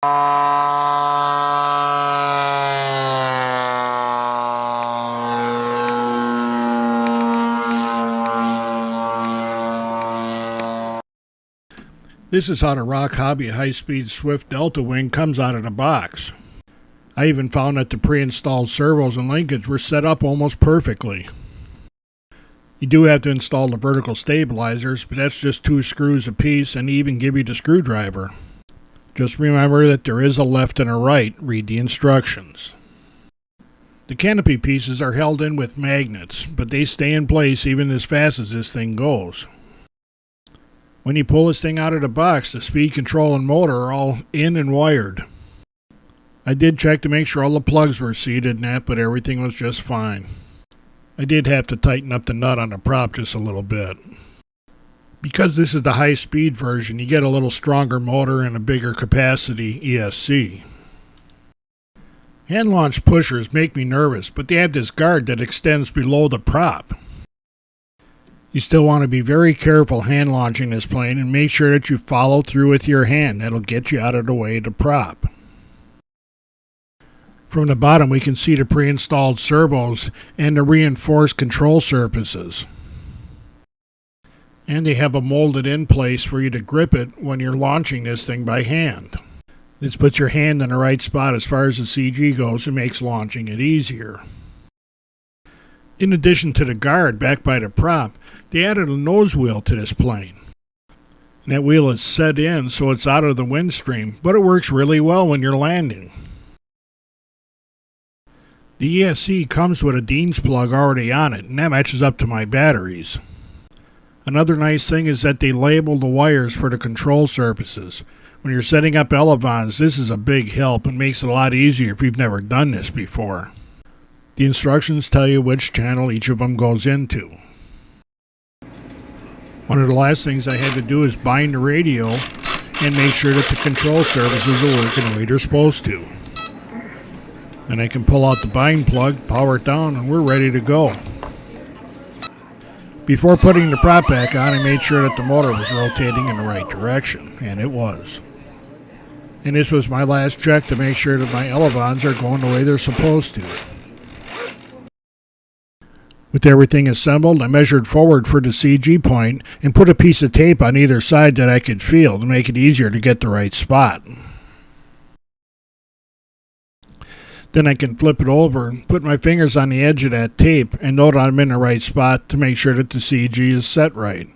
This is how the RocHobby high-speed Swift Delta Wing comes out of the box. I even found that the pre-installed servos and linkage were set up almost perfectly. You do have to install the vertical stabilizers, but that's just 2 screws apiece, and they even give you the screwdriver. Just remember that there is a left and a right. Read the instructions. The canopy pieces are held in with magnets, but they stay in place even as fast as this thing goes. When you pull this thing out of the box, the speed control and motor are all in and wired. I did check to make sure all the plugs were seated and that, but everything was just fine. I did have to tighten up the nut on the prop just a little bit. Because this is the high-speed version, you get a little stronger motor and a bigger capacity ESC. Hand-launched pushers make me nervous, but they have this guard that extends below the prop. You still want to be very careful hand-launching this plane and make sure that you follow through with your hand. That'll get you out of the way of the prop. From the bottom we can see the pre-installed servos and the reinforced control surfaces. And they have a molded in place for you to grip it when you're launching this thing by hand. This puts your hand in the right spot as far as the CG goes and makes launching it easier. In addition to the guard back by the prop, they added a nose wheel to this plane. And that wheel is set in so it's out of the wind stream, but it works really well when you're landing. The ESC comes with a Dean's plug already on it, and that matches up to my batteries. Another nice thing is that they label the wires for the control surfaces. When you're setting up elevons, this is a big help and makes it a lot easier if you've never done this before. The instructions tell you which channel each of them goes into. One of the last things I had to do is bind the radio and make sure that the control surfaces are working the way they're supposed to. Then I can pull out the bind plug, power it down, and we're ready to go. Before putting the prop back on, I made sure that the motor was rotating in the right direction, and it was. And this was my last check to make sure that my elevons are going the way they're supposed to. With everything assembled, I measured forward for the CG point and put a piece of tape on either side that I could feel to make it easier to get the right spot. Then I can flip it over and put my fingers on the edge of that tape and know that I'm in the right spot to make sure that the CG is set right.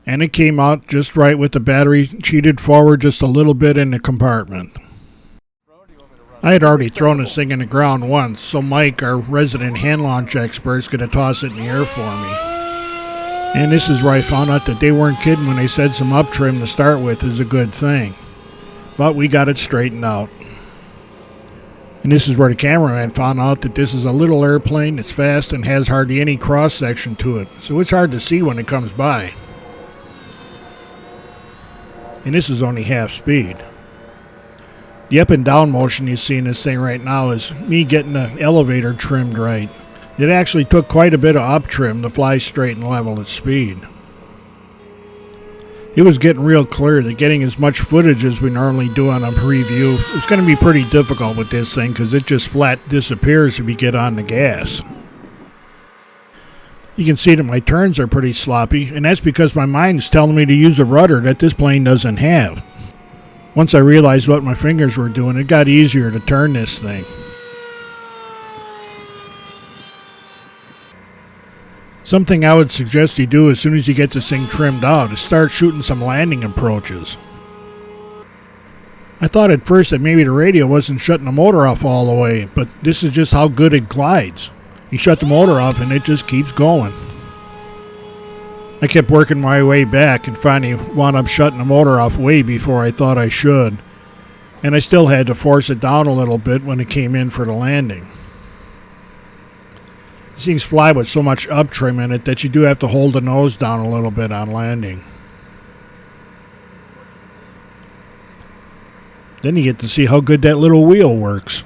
And it came out just right with the battery cheated forward just a little bit in the compartment. I had already thrown this thing in the ground once, so Mike, our resident hand launch expert, is going to toss it in the air for me. And this is where I found out that they weren't kidding when they said some up trim to start with is a good thing. But we got it straightened out. And this is where the cameraman found out that this is a little airplane that's fast and has hardly any cross section to it, so it's hard to see when it comes by. And this is only half speed. The up and down motion you see in this thing right now is me getting the elevator trimmed right. It actually took quite a bit of up trim to fly straight and level at speed. It was getting real clear that getting as much footage as we normally do on a preview is going to be pretty difficult with this thing because it just flat disappears if you get on the gas. You can see that my turns are pretty sloppy, and that's because my mind's telling me to use a rudder that this plane doesn't have. Once I realized what my fingers were doing, it got easier to turn this thing. Something I would suggest you do as soon as you get this thing trimmed out is start shooting some landing approaches. I thought at first that maybe the radio wasn't shutting the motor off all the way, but this is just how good it glides. You shut the motor off and it just keeps going. I kept working my way back and finally wound up shutting the motor off way before I thought I should. And I still had to force it down a little bit when it came in for the landing. These things fly with so much up trim in it that you do have to hold the nose down a little bit on landing. Then you get to see how good that little wheel works.